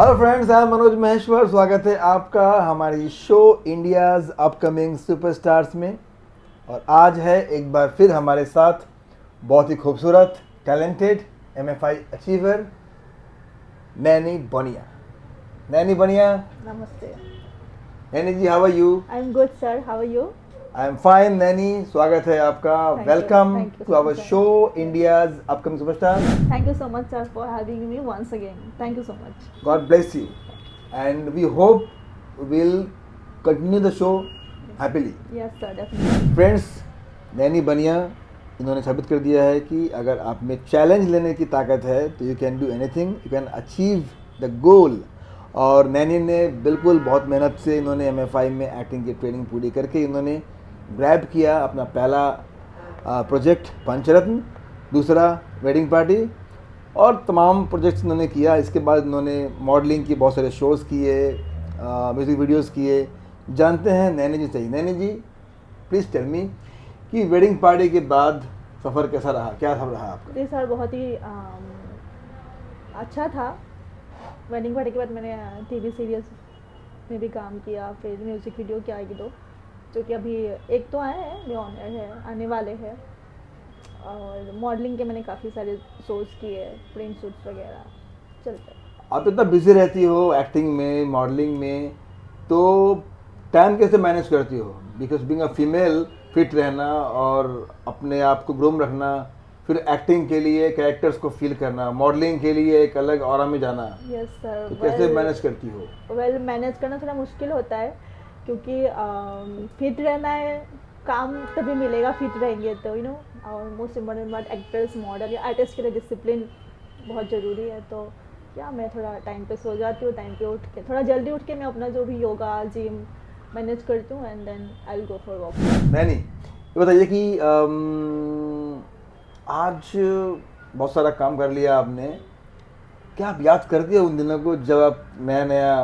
Hello friends, I am Manoj Maheshwar. स्वागत है आपका हमारी शो इंडियाज़ अपकमिंग सुपरस्टार्स में। और आज है एक बार फिर हमारे साथ बहुत ही खूबसूरत, टैलेंटेड एमएफआई अचीवर नैनी बनिया। नैनी बनिया, नमस्ते। Naini ji, how are you? I am good sir, how are you? I am fine Naini, स्वागत है आपका। Thank you. Welcome Thank you to so our much, sir. Show India's upcoming superstar. Thank you so much, sir, for having me once again. Thank you so much. God bless you, and we hope we'll continue the show happily. Yes, sir, definitely. Friends, Naini बनिया इन्होंने साबित कर दिया है कि अगर आप में चैलेंज लेने की ताकत है तो you can do anything, you can achieve the goal. और नैनी ने बिल्कुल बहुत मेहनत से इन्होंने एमएफआई में एक्टिंग की ट्रेनिंग पूरी करके इन्होंने ग्रैब किया अपना पहला प्रोजेक्ट पंचरत्न, दूसरा वेडिंग पार्टी और तमाम प्रोजेक्ट्स इन्होंने किया। इसके बाद इन्होंने मॉडलिंग की बहुत सारे शोज़ किए, म्यूज़िक वीडियोस किए। जानते हैं नैनी जी से ही। नैनी जी, प्लीज़ टेल मी कि वेडिंग पार्टी के बाद सफ़र कैसा रहा, क्या सब रहा आपका? जी सर, बहुत ही अच्छा था। वेडिंग पार्टी के बाद मैंने टीवी सीरियल्स में भी काम किया, फिर म्यूज़िक वीडियो किया एक दो, जो कि अभी एक तो आए हैं, जो ऑनर है, आने वाले हैं। और मॉडलिंग के मैंने काफ़ी सारे शोज़ किए, प्रिंट सूट्स वगैरह चलते। आप इतना बिजी रहती हो एक्टिंग में, मॉडलिंग में, तो टाइम कैसे मैनेज करती हो? Because being a female, fit रहना और अपने आप को ग्रूम रखना, फिर एक्टिंग के लिए कैरेक्टर्स को फील करना, मॉडलिंग के लिए एक अलग ऑरा में जाना, यस सर। तो कैसे मैनेज करती हो? वेल मैनेज करना थोड़ा मुश्किल होता है, क्योंकि फिट रहना है, काम तभी मिलेगा फिट रहेंगे तो और मोस्ट इम्पोर्टेंट बात, एक्टर्स, मॉडल या आर्टिस्ट के लिए डिसिप्लिन बहुत ज़रूरी है। तो क्या मैं थोड़ा टाइम पे सो जाती हूँ, टाइम पे उठ के, थोड़ा जल्दी उठ के मैं अपना जो भी योगा, जिम मैनेज करती हूँ, and then I will go for walk. नहीं, ये बताइए कि आज बहुत सारा काम कर लिया आपने, क्या आप याद करती हो उन दिनों को जब आप नया नया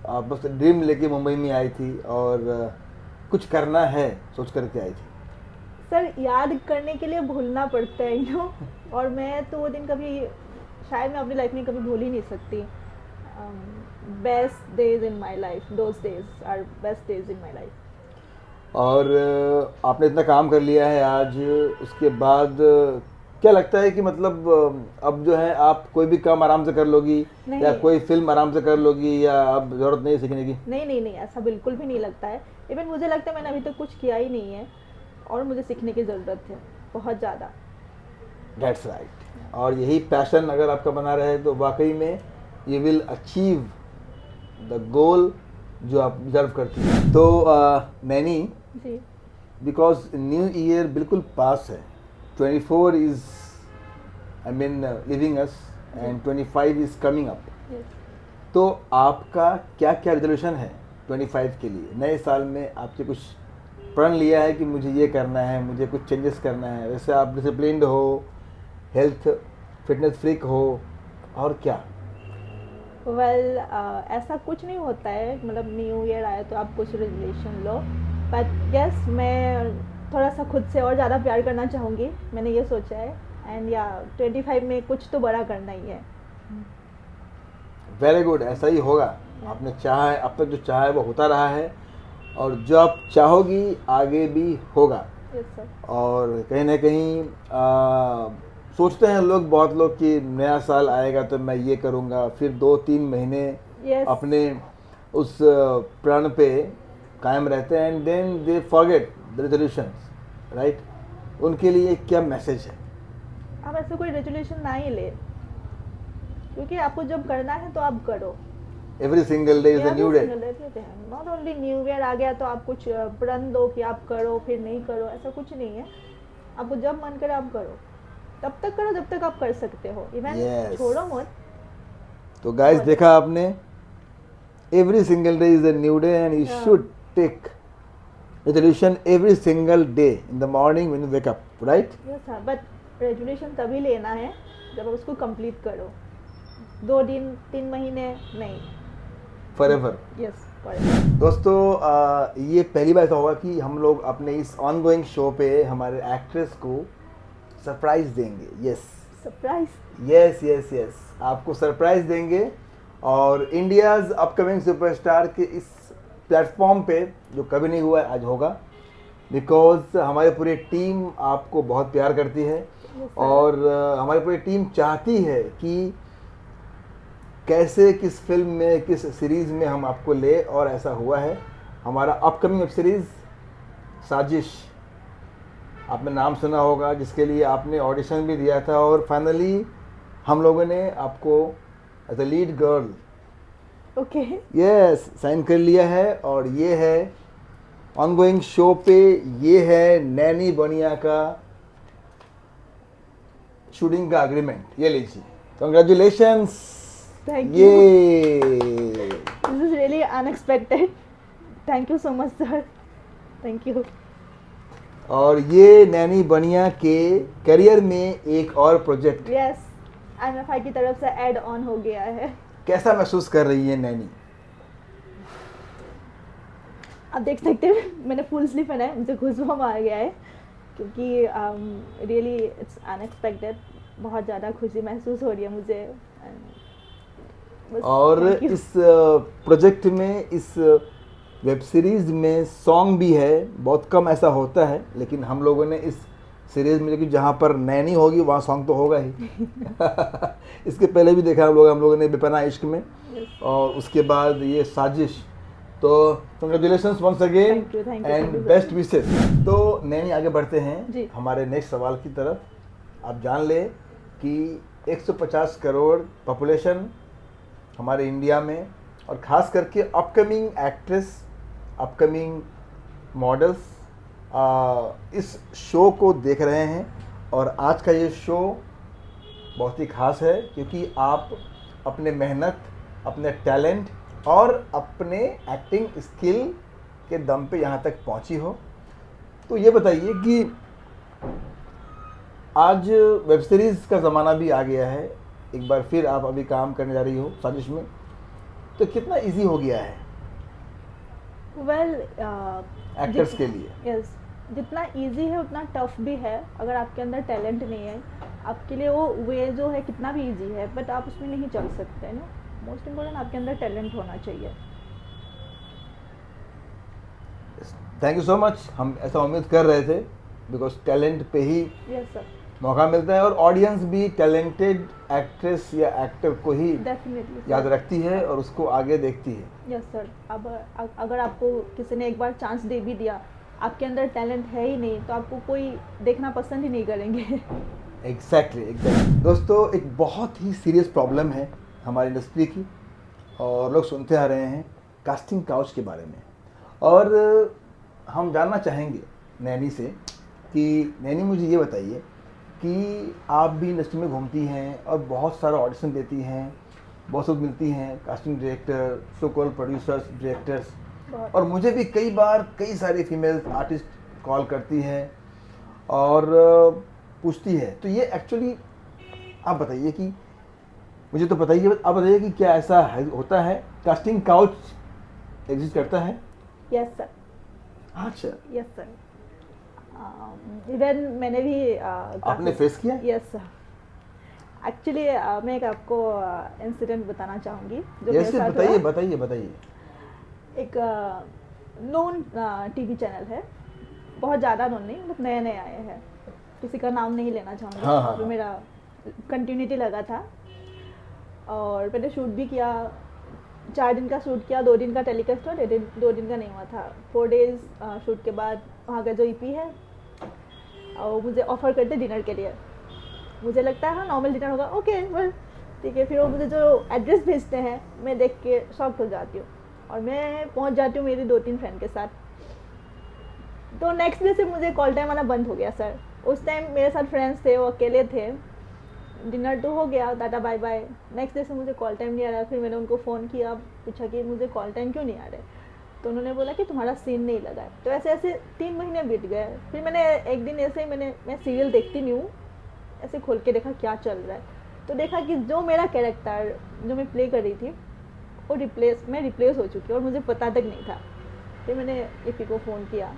आप बस ड्रीम लेके मुंबई में आई थी और कुछ करना है सोच करके आई थी? सर, याद करने के लिए भूलना पड़ता है और मैं तो वो दिन कभी, शायद मैं अपनी लाइफ में कभी भूल ही नहीं सकती। Best days in my life, those days are best days in my life. और आपने इतना काम कर लिया है आज, उसके बाद क्या लगता है कि मतलब अब जो है आप कोई भी काम आराम से कर लोगी, नहीं। या कोई फिल्म आराम से कर लोगी, या अब ज़रूरत नहीं है सीखने की? नहीं नहीं नहीं, ऐसा बिल्कुल भी नहीं लगता है। इवन मुझे लगता है मैंने अभी तक कुछ किया ही नहीं है और मुझे सीखने की ज़रूरत है बहुत ज़्यादा। That's right. और यही पैशन अगर आपका बना रहे तो वाकई में you will achieve the goal जो आप डिजर्व करती हैं। तो नैनी जी। बिकॉज न्यू ईयर बिल्कुल पास है, 24 is I mean living us and 25 is coming up. Yes. तो आपका क्या क्या रेजोल्यूशन है 25 के लिए? नए साल में आपने कुछ प्रण लिया है कि मुझे ये करना है, मुझे कुछ चेंजेस करना है? वैसे आप डिसिप्लिन्ड हो, हेल्थ फिटनेस फ्रीक हो, और क्या? वेल ऐसा कुछ नहीं होता है, मतलब न्यू ईयर आया तो आप कुछ रेजोल्यूशन लो, बट यस मैं थोड़ा सा खुद से और ज़्यादा प्यार करना चाहूँगी, मैंने ये सोचा है। एंड या 25 में कुछ तो बड़ा करना ही है। वेरी गुड, ऐसा ही होगा। आपने चाहा है, अब तक जो चाहा है वो होता रहा है, और जो आप चाहोगी आगे भी होगा। Yes sir. और कहीं ना कहीं सोचते हैं लोग, बहुत लोग, कि नया साल आएगा तो मैं ये करूँगा, फिर 2-3 महीने Yes. अपने उस प्रण पे कायम रहते हैं, and then they forget the resolutions, right? उनके लिए क्या मैसेज है? आप ऐसे कोई रेजोल्यूशन ना ही ले, क्योंकि आपको जब करना है तो आप करो। Every single day is a new day. Not only new year आ गया तो आप कुछ प्रण दो कि आप करो फिर नहीं करो, ऐसा कुछ नहीं है। आपको जब मन करे आप करो, तब तक करो जब तक आप कर सकते हो, इवन Yes. छोड़ो मत। तो गाइस, देखा आपने, every single day is a new day and you should take resolution every single day in the morning when you wake up, right? Yes sir, but resolution तभी लेना है जब आप उसको कंप्लीट करो। 2 दिन 3 महीने नहीं, फॉरएवर। यस। दोस्तों, ये पहली बार ऐसा होगा कि हम लोग अपने इस ऑनगोइंग शो पे हमारे एक्ट्रेस को सरप्राइज देंगे। Yes surprise. Yes yes yes, आपको सरप्राइज देंगे। और इंडियाज़ अपकमिंग सुपरस्टार के इस प्लेटफॉर्म पे जो कभी नहीं हुआ है, आज होगा, बिकॉज हमारी पूरी टीम आपको बहुत प्यार करती है Yes, sir. और हमारी पूरी टीम चाहती है कि कैसे किस फिल्म में किस सीरीज़ में हम आपको ले, और ऐसा हुआ है। हमारा अपकमिंग वेब सीरीज़ साजिश, आपने नाम सुना होगा, जिसके लिए आपने ऑडिशन भी दिया था और फाइनली हम लोगों ने आपको as a lead girl Okay. Yes sign कर लिया है। और ये है ऑनगोइंग शो पे, ये है नैनी बनिया का शूटिंग का एग्रीमेंट, ये लीजिए, कंग्रेचुलेशंस। Thank you. ये This is really unexpected. Thank you so much, sir. Thank you. और ये नैनी बनिया के करियर में एक और प्रोजेक्ट, Yes. MFI की तरफ से ऐड ऑन हो गया है। कैसा महसूस कर रही है नैनी? आप देख सकते हैं मैंने फुल स्लीव पहना है, मुझे घुसवाम आ गया है क्योंकि रियली इट्स अनएक्सपेक्टेड। बहुत ज़्यादा खुशी महसूस हो रही है मुझे। बस और thank you. इस प्रोजेक्ट में, इस वेब सीरीज़ में सॉन्ग भी है। बहुत कम ऐसा होता है, लेकिन हम लोगों ने इस सीरीज़ में, क्योंकि जहाँ पर नैनी होगी वहाँ सॉन्ग तो होगा ही। इसके पहले भी देखा हम लोगों ने बेपनाह इश्क में, Yes. और उसके बाद ये साजिश। तो congratulations once again Thank you, thank you, and thank you, sir. Best wishes. तो नैनी आगे बढ़ते हैं जी। हमारे नेक्स्ट सवाल की तरफ। आप जान ले कि 150 करोड़ पॉपुलेशन हमारे इंडिया में, और ख़ास करके अपकमिंग एक्ट्रेस, अपकमिंग मॉडल्स इस शो को देख रहे हैं। और आज का ये शो बहुत ही ख़ास है, क्योंकि आप अपने मेहनत, अपने टैलेंट और अपने एक्टिंग स्किल के दम पे यहाँ तक पहुँची हो। तो ये बताइए कि आज वेब सीरीज़ का ज़माना भी आ गया है, एक बार फिर आप अभी काम करने जा रही हो साजिश में, तो कितना इजी हो गया है वेल एक्टर्स के लिए? यस, जितना इजी है उतना टफ भी है। अगर आपके अंदर टैलेंट नहीं है, आपके लिए वो वे जो है कितना भी इजी है, बट आप उसमें नहीं चल सकते ना। मोस्ट इम्पोर्टेंट आपके अंदर टैलेंट होना चाहिए। Thank you so much. हम ऐसा उम्मीद कर रहे थे, बिकॉज टैलेंट पे ही यस सर, मौका मिलता है, और ऑडियंस भी टैलेंटेड एक्ट्रेस या एक्टर को ही डेफिनेटली याद रखती है और उसको आगे देखती है। Yes sir. अब अगर आपको किसी ने एक बार चांस दे भी दिया, आपके अंदर टैलेंट है ही नहीं, तो आपको कोई देखना पसंद ही नहीं करेंगे। एग्जैक्टली। दोस्तों, एक बहुत ही सीरियस प्रॉब्लम है हमारी इंडस्ट्री की, और लोग सुनते आ रहे हैं कास्टिंग काउच के बारे में। और हम जानना चाहेंगे नैनी से कि नैनी, मुझे ये बताइए कि आप भी इंडस्ट्री में घूमती हैं और बहुत सारा ऑडिशन देती हैं, बहुत लोग मिलती हैं, casting director, so called producers, directors, और मुझे भी कई बार कई सारी फीमेल आर्टिस्ट कॉल करती हैं और पूछती है। तो ये एक्चुअली आप बताइए कि, मुझे तो पता ही है, आप बताइए कि क्या ऐसा है, होता है, कास्टिंग काउच एग्जिस्ट करता है? यस सर, अच्छा, यस सर। इवन मैंने भी आपने फेस किया? Yes sir. एक्चुअली मैं एक आपको इंसिडेंट बताना चाहूँगी जो मेरे यस, साथ बताइए हुआ। बताइए बताइए। एक नोन टीवी चैनल है, बहुत ज़्यादा नोन नहीं, मतलब नए नए आए हैं, किसी का नाम नहीं लेना चाहूँगी। हाँ, वहाँ पे हाँ। मेरा कंटिन्यूटी लगा था और मैंने शूट भी किया। 4 दिन का शूट किया, 2 दिन का टेलीकास्ट हुआ, 2 दिन का नहीं हुआ था। 4 डेज शूट के बाद वहाँ का जो ईपी है और मुझे ऑफ़र करते डिनर के लिए। मुझे लगता है हाँ नॉर्मल डिनर होगा, ओके बस ठीक है। फिर वो मुझे जो एड्रेस भेजते हैं, मैं देख के शॉक्ड हो जाती हूँ और मैं पहुँच जाती हूँ मेरी 2-3 फ्रेंड के साथ। तो नेक्स्ट डे से मुझे कॉल टाइम आना बंद हो गया सर। उस टाइम मेरे साथ फ्रेंड्स थे, वो अकेले थे, डिनर तो हो गया, tata bye bye. Next day से मुझे कॉल टाइम नहीं आ रहा। फिर मैंने उनको फ़ोन किया, पूछा कि मुझे कॉल टाइम क्यों नहीं आ रहे, तो उन्होंने बोला कि तुम्हारा सीन नहीं लगा है। तो ऐसे ऐसे 3 महीने बीत गए। फिर मैंने एक दिन ऐसे ही मैं सीरियल देखती नहीं हूँ, ऐसे खोल के देखा क्या चल रहा है, तो देखा कि जो मेरा कैरेक्टर जो मैं प्ले कर रही थी वो मैं रिप्लेस हो चुकी और मुझे पता तक नहीं था। फिर मैंने ईपी को फ़ोन किया,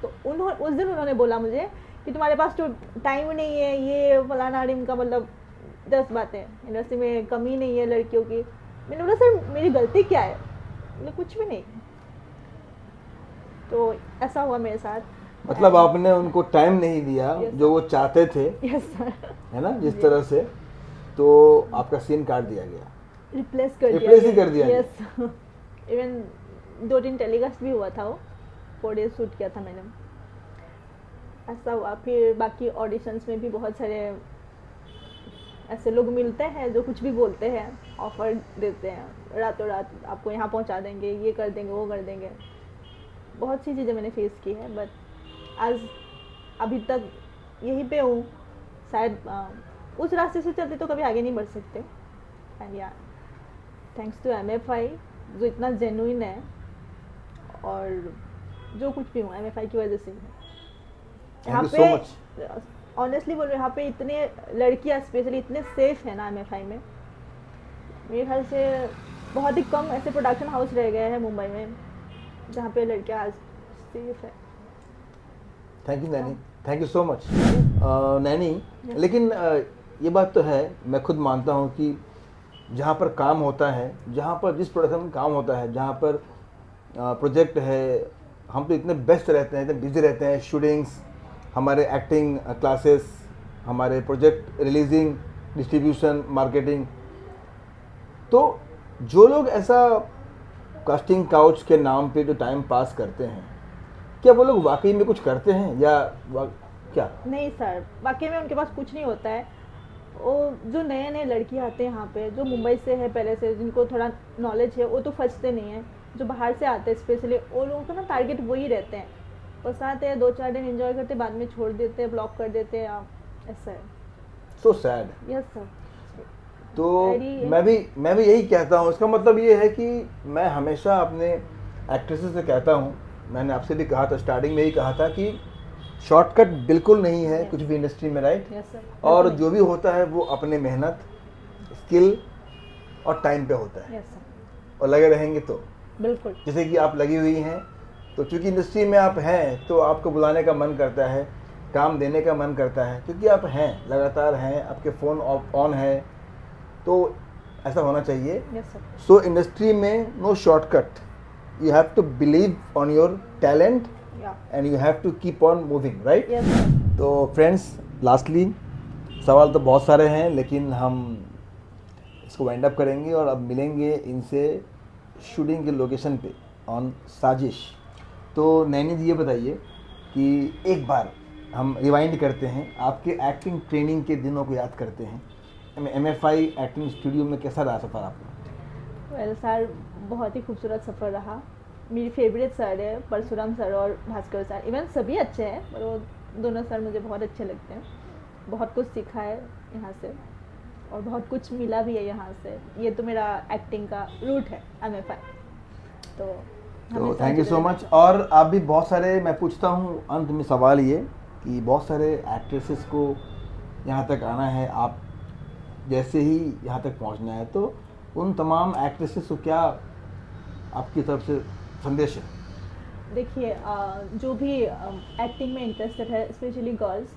तो उस दिन उन्होंने बोला मुझे कि तुम्हारे पास तो टाइम नहीं है, ये फलाना डिम का, मतलब 10 बातें, इंडस्ट्री में कमी नहीं है लड़कियों की, मैंने बोला सर मेरी गलती क्या है, बोले कुछ भी नहीं। तो ऐसा हुआ मेरे साथ। मतलब आपने उनको टाइम नहीं दिया Yes, जो वो चाहते थे, यस सर, है ना, जिस Yes. तरह से, तो आपका सीन काट दिया गया। रिप्लेस कर दिया Replace ही कर दिया यस। इवन 2 दिन टेलीकास्ट भी हुआ था, वो 4 डेज शूट किया था मैंने। ऐसा हुआ। फिर बाकी ऑडिशंस में भी बहुत सारे ऐसे लोग मिलते हैं जो कुछ भी बोलते हैं, ऑफर देते हैं रातों रात, आपको यहाँ पहुँचा देंगे, ये कर देंगे, वो कर देंगे। बहुत सी चीज़ें मैंने फेस की है, बट आज अभी तक यहीं पे हूँ। शायद उस रास्ते से चलते तो कभी आगे नहीं बढ़ सकते। एंड या थैंक्स टू MFI जो इतना जेन्युइन है, और जो कुछ भी हूँ MFI की वजह से ही हूँ। यहाँ Thank you so much. पे ऑनेस्टली बोल रही हूँ, यहाँ पे इतने लड़कियाँ स्पेशली इतने सेफ है ना MFI में। मेरे ख्याल से बहुत ही कम ऐसे प्रोडक्शन हाउस रह गए हैं मुंबई में जहाँ पे लड़कियाँ आज सेफ है। Thank you Naini, thank you so much Naini. लेकिन ये बात तो है, मैं खुद मानता हूँ कि जहाँ पर काम होता है, जहाँ पर जिस प्रोडक्शन में काम होता है, जहाँ पर प्रोजेक्ट है, हम तो इतने व्यस्त रहते हैं, इतने बिजी रहते हैं, शूटिंग्स, हमारे एक्टिंग क्लासेस, हमारे प्रोजेक्ट रिलीजिंग, डिस्ट्रीब्यूशन, मार्केटिंग। तो जो लोग ऐसा कास्टिंग काउच के नाम पे जो टाइम पास करते हैं, क्या वो लोग वाकई में कुछ करते हैं या क्या? नहीं सर, वाकई में उनके पास कुछ नहीं होता है। वो जो नए नए लड़की आते हैं यहाँ पे, जो मुंबई से है पहले से, जिनको थोड़ा नॉलेज है, वो तो फंसते नहीं हैं। जो बाहर से आते हैं स्पेशली, वो लोगों का ना टारगेट वही रहते हैं। बस आते हैं 2-4 दिन एंजॉय करते, बाद में छोड़ देते हैं, ब्लॉक कर देते हैं। ऐसा है। So sad. Yes sir. तो Very- मैं भी यही कहता हूँ। इसका मतलब ये है कि मैं हमेशा अपने एक्ट्रेसेस से कहता हूँ, मैंने आपसे भी कहा था, स्टार्टिंग में ही कहा था कि शॉर्टकट बिल्कुल नहीं है Yes. कुछ भी इंडस्ट्री में, राइट? Yes sir. और जो भी होता है वो अपने मेहनत, स्किल और टाइम पे होता है, यस सर, और लगे रहेंगे तो, बिल्कुल। जैसे कि आप लगी हुई हैं, तो चूंकि इंडस्ट्री में आप हैं तो आपको बुलाने का मन करता है, काम देने का मन करता है, क्योंकि आप हैं, लगातार हैं, आपके फ़ोन ऑन है, तो ऐसा होना चाहिए। Yes sir. सो इंडस्ट्री में no shortcut, you have to believe on your talent या and you have to keep on moving, right? Yes sir. तो फ्रेंड्स, लास्टली, सवाल तो बहुत सारे हैं लेकिन हम इसको वाइंड अप करेंगे और अब मिलेंगे इनसे शूटिंग के लोकेशन पे ऑन साजिश। तो नैनी जी, ये बताइए कि एक बार हम रिवाइंड करते हैं, आपके एक्टिंग ट्रेनिंग के दिनों को याद करते हैं। MFI एक्टिंग स्टूडियो में कैसा रहा सफ़र आपका? वेल सर, बहुत ही खूबसूरत सफ़र रहा। मेरी फेवरेट सर है परशुराम सर और भास्कर सर। इवन सभी अच्छे हैं, पर वो दोनों सर मुझे बहुत अच्छे लगते हैं। बहुत कुछ सीखा है यहाँ से, और बहुत कुछ मिला भी है यहाँ से। ये तो मेरा एक्टिंग का रूट है MFI। तो थैंक यू सो मच। और आप भी बहुत सारे, मैं पूछता हूँ अंत में सवाल ये कि बहुत सारे एक्ट्रेसेस को यहाँ तक आना है, आप जैसे ही यहाँ तक पहुँचना है, तो उन तमाम एक्ट्रेसेस को क्या आपकी तरफ से संदेश है? देखिए, जो भी एक्टिंग में इंटरेस्टेड है, स्पेशली गर्ल्स,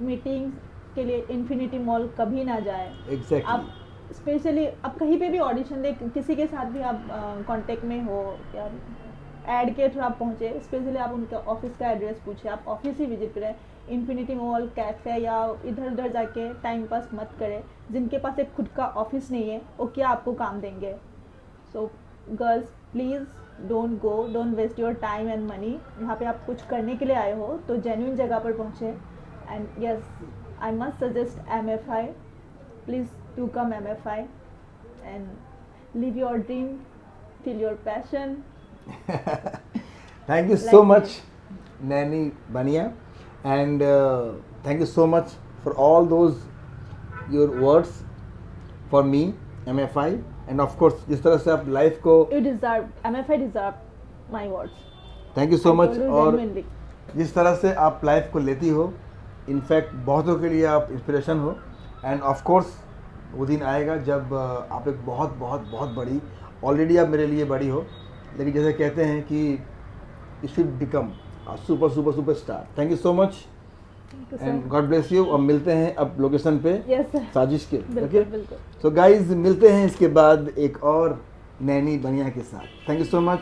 मीटिंग के लिए इन्फिनिटी मॉल कभी ना जाए। एग्जैक्टली। आप स्पेशली आप कहीं पे भी ऑडिशन दे, किसी के साथ भी आप कांटेक्ट में हो या ऐड के थ्रू आप पहुँचे, स्पेशली आप उनका ऑफिस का एड्रेस पूछे, आप ऑफिस ही विजिट करें। इन्फिनिटी मॉल, कैफ़े या इधर उधर जाके टाइम पास मत करें। जिनके पास एक खुद का ऑफिस नहीं है, वो क्या आपको काम देंगे? So girls, please don't go, don't waste your time and money. यहाँ पे आप कुछ करने के लिए आए हो तो जेन्युइन जगह पर पहुँचे। And yes, I must suggest MFI। Please do come MFI and live your dream, feel your passion. Thank you so much, Nani Bania, and thank you so much for all those your words for me, MFI, and of course जिस तरह से आप life को, You deserve, MFI deserve my words। Thank you so I much. told you और genuinely। जिस तरह से आप लाइफ को लेती हो, इनफैक्ट बहुतों के लिए आप इंस्पिरेशन हो। एंड ऑफ कोर्स वो दिन आएगा जब आप एक बहुत बहुत बहुत बड़ी, ऑलरेडी आप मेरे लिए बड़ी हो, लेकिन जैसे कहते हैं कि you should become super super super star. Thank you so much Thank you, sir. And God bless you. और मिलते हैं अब लोकेशन पे Yes, sir. साजिश के। बिल्कुल ओके, बिल्कुल। सो गाइज मिलते हैं इसके बाद एक और नैनी बनिया के साथ। Thank you so much.